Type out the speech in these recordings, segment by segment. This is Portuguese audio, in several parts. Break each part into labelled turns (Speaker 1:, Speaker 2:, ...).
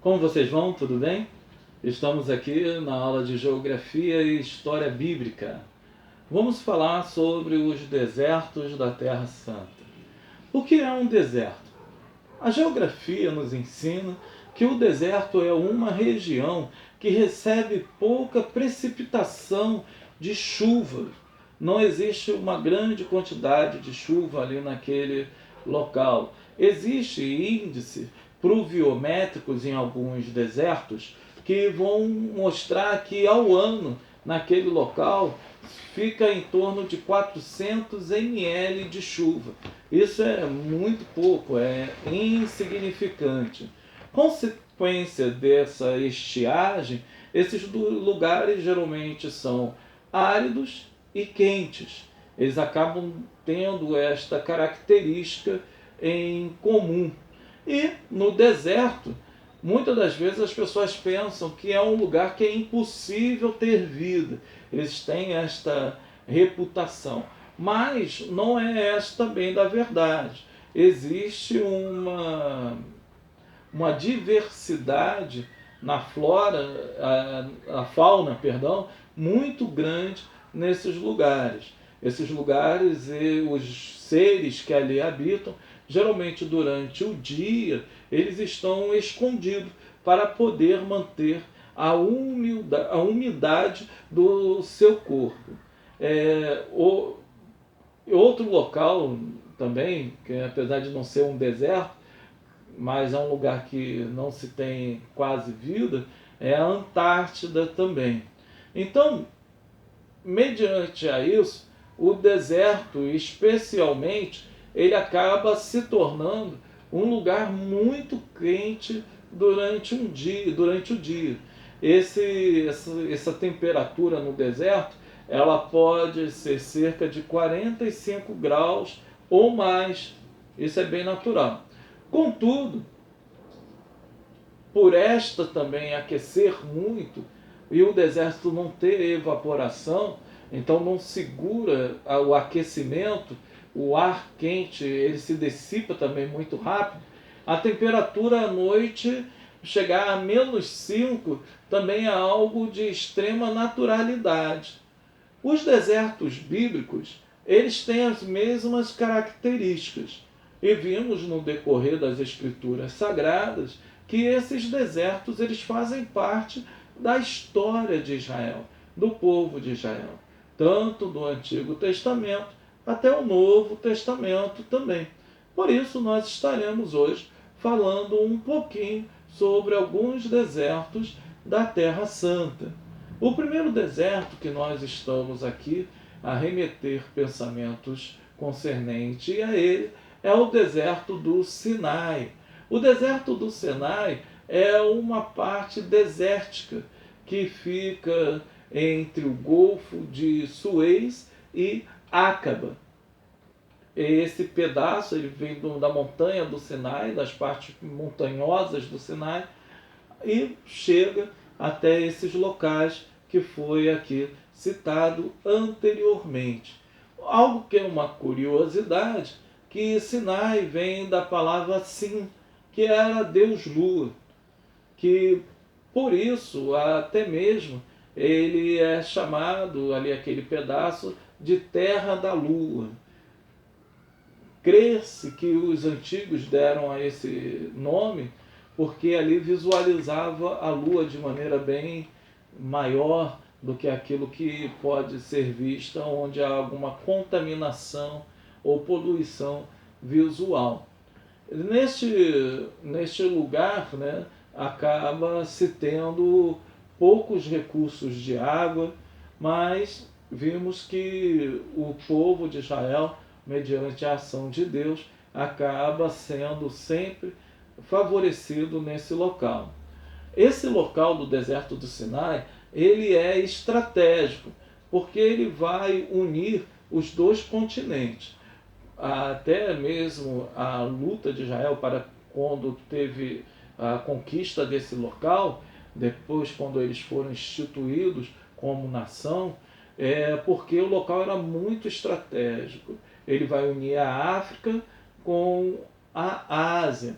Speaker 1: Como vocês vão? Tudo bem? Estamos aqui na aula de Geografia e História Bíblica. Vamos falar sobre os desertos da Terra Santa. O que é um deserto? A geografia nos ensina que o deserto é uma região que recebe pouca precipitação de chuva. Não existe uma grande quantidade de chuva ali naquele local. Existe índice pluviométricos em alguns desertos que vão mostrar que ao ano, naquele local, fica em torno de 400 ml de chuva. Isso é muito pouco, é insignificante. Consequência dessa estiagem, esses lugares geralmente são áridos e quentes. Eles acabam tendo esta característica em comum. E no deserto, muitas das vezes as pessoas pensam que é um lugar que é impossível ter vida. Eles têm esta reputação. Mas não é esta bem da verdade. Existe uma diversidade na flora, a fauna, perdão, muito grande nesses lugares. Esses lugares e os seres que ali habitam, geralmente durante o dia, eles estão escondidos para poder manter a umidade do seu corpo. Outro local também, que apesar de não ser um deserto, mas é um lugar que não se tem quase vida, é a Antártida também. Então, mediante a isso, o deserto, especialmente, ele acaba se tornando um lugar muito quente durante o dia. Essa temperatura no deserto, ela pode ser cerca de 45 graus ou mais. Isso é bem natural. Contudo, por esta também aquecer muito e o deserto não ter evaporação, então não segura o aquecimento, o ar quente ele se dissipa também muito rápido, a temperatura à noite chegar a -5 também é algo de extrema naturalidade. Os desertos bíblicos, eles têm as mesmas características. E vimos no decorrer das escrituras sagradas que esses desertos eles fazem parte da história de Israel, do povo de Israel, tanto do Antigo Testamento até o Novo Testamento também. Por isso nós estaremos hoje falando um pouquinho sobre alguns desertos da Terra Santa. O primeiro deserto que nós estamos aqui a remeter pensamentos concernentes a ele é o deserto do Sinai. O deserto do Sinai é uma parte desértica que fica entre o Golfo de Suez e Acaba. Esse pedaço ele vem da montanha do Sinai, das partes montanhosas do Sinai, e chega até esses locais que foi aqui citado anteriormente. Algo que é uma curiosidade, que Sinai vem da palavra Sin, que era Deus Lua, que por isso até mesmo ele é chamado ali aquele pedaço de Terra da Lua. Crê-se que os antigos deram a esse nome porque ali visualizava a lua de maneira bem maior do que aquilo que pode ser vista onde há alguma contaminação ou poluição visual. Neste lugar, né, acaba se tendo poucos recursos de água, mas vimos que o povo de Israel, mediante a ação de Deus, acaba sendo sempre favorecido nesse local. Esse local do deserto do Sinai, ele é estratégico, porque ele vai unir os dois continentes. Até mesmo a luta de Israel para quando teve a conquista desse local, depois quando eles foram instituídos como nação, porque o local era muito estratégico. Ele vai unir a África com a Ásia.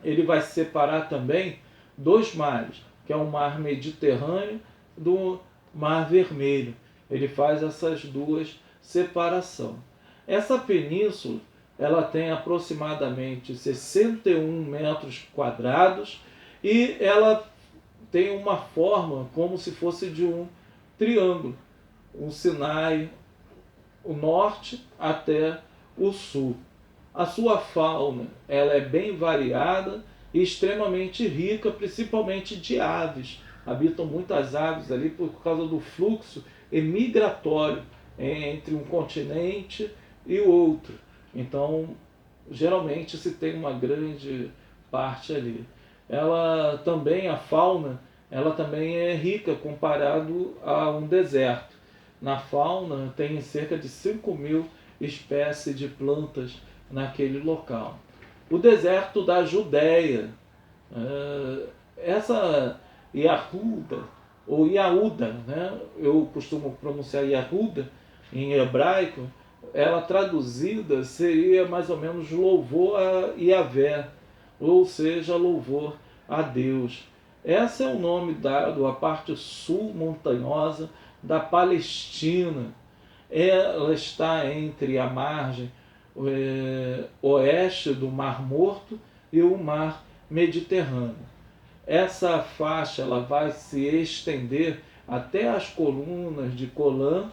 Speaker 1: Ele vai separar também dois mares, que é o mar Mediterrâneo do Mar Vermelho. Ele faz essas duas separações. Essa península ela tem aproximadamente 61 metros quadrados e ela tem uma forma como se fosse de um triângulo, o Sinai, o norte até o sul. A sua fauna ela é bem variada e extremamente rica, principalmente de aves. Habitam muitas aves ali por causa do fluxo migratório entre um continente e o outro. Então, geralmente se tem uma grande parte ali. Ela também, a fauna, ela também é rica comparado a um deserto. Na fauna tem cerca de 5.000 espécies de plantas naquele local. O deserto da Judéia, essa Yahuda, ou Yahuda, né? Eu costumo pronunciar Yahuda em hebraico, ela traduzida seria mais ou menos louvor a Yahvé, ou seja, louvor a Deus. Esse é o nome dado à parte sul montanhosa da Palestina. Ela está entre a margem oeste do Mar Morto e o Mar Mediterrâneo. Essa faixa ela vai se estender até as colunas de Golã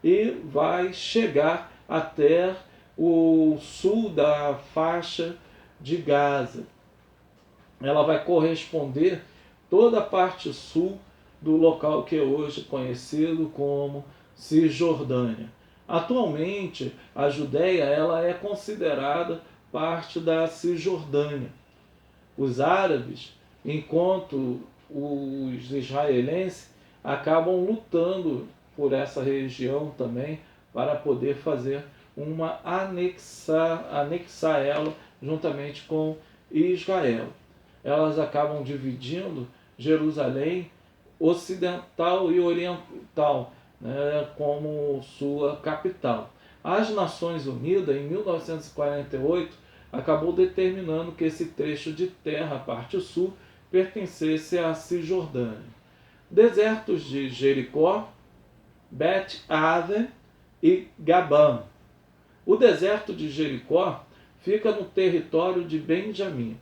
Speaker 1: e vai chegar até o sul da faixa de Gaza. Ela vai corresponder toda a parte sul do local que é hoje conhecido como Cisjordânia. Atualmente, a Judéia ela é considerada parte da Cisjordânia. Os árabes, enquanto os israelenses acabam lutando por essa região também para poder fazer uma anexar ela juntamente com Israel. Elas acabam dividindo Jerusalém ocidental e oriental, né, como sua capital. As Nações Unidas, em 1948, acabou determinando que esse trecho de terra, a parte sul, pertencesse à Cisjordânia. Desertos de Jericó, Bet-Aven e Gabã. O deserto de Jericó fica no território de Benjamim.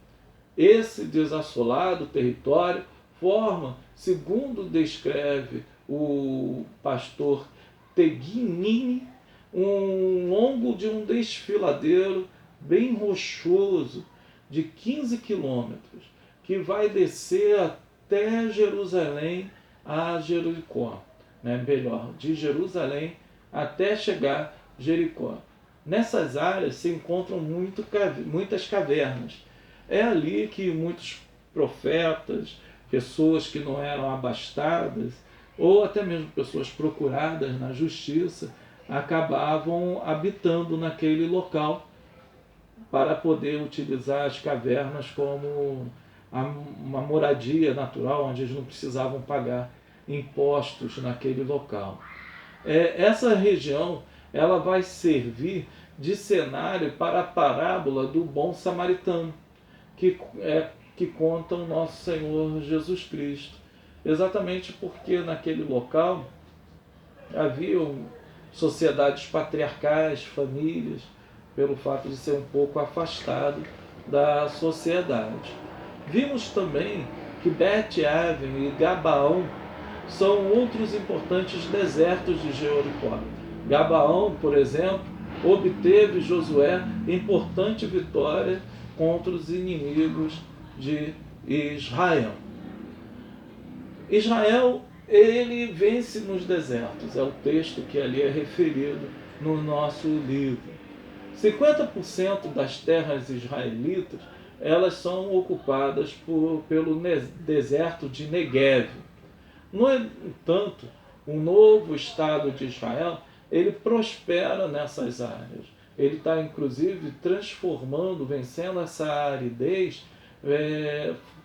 Speaker 1: Esse desassolado território forma, segundo descreve o pastor Teguinini, um longo de um desfiladeiro bem rochoso de 15 quilômetros, que vai descer até Jerusalém a Jericó, né? Melhor, de Jerusalém até chegar a Jericó. Nessas áreas se encontram muitas cavernas. É ali que muitos profetas, pessoas que não eram abastadas, ou até mesmo pessoas procuradas na justiça, acabavam habitando naquele local para poder utilizar as cavernas como uma moradia natural, onde eles não precisavam pagar impostos naquele local. Essa região ela vai servir de cenário para a parábola do bom samaritano, que conta o nosso Senhor Jesus Cristo. Exatamente porque naquele local haviam sociedades patriarcais, famílias, pelo fato de ser um pouco afastado da sociedade. Vimos também que Bet-Aven e Gabaão são outros importantes desertos de Jericó. Gabaão, por exemplo, obteve Josué importante vitória contra os inimigos de Israel. Israel, ele vence nos desertos, é o texto que ali é referido no nosso livro. 50% das terras israelitas, elas são ocupadas pelo deserto de Negev. No entanto, o novo Estado de Israel, ele prospera nessas áreas. Ele está, inclusive, transformando, vencendo essa aridez,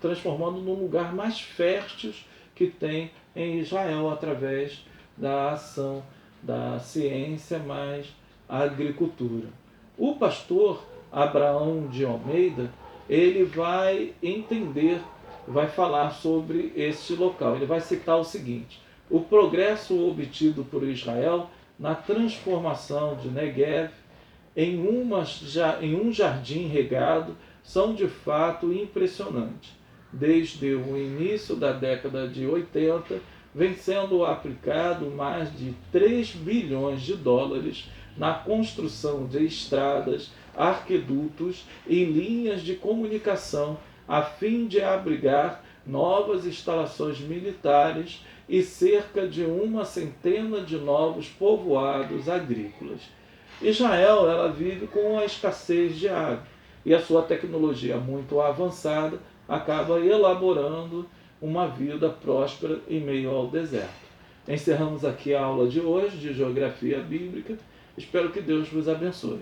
Speaker 1: transformando num lugar mais fértil que tem em Israel, através da ação da ciência mais a agricultura. O pastor Abraão de Almeida, ele vai entender vai falar sobre este local. Ele vai citar o seguinte: o progresso obtido por Israel na transformação de Negev em um jardim regado são de fato impressionantes. Desde o início da década de 80, vem sendo aplicado mais de 3 bilhões de dólares na construção de estradas, arquedutos e linhas de comunicação a fim de abrigar novas instalações militares e cerca de 100 de novos povoados agrícolas. Israel ela vive com a escassez de água e a sua tecnologia muito avançada acaba elaborando uma vida próspera em meio ao deserto. Encerramos aqui a aula de hoje de Geografia Bíblica. Espero que Deus vos abençoe.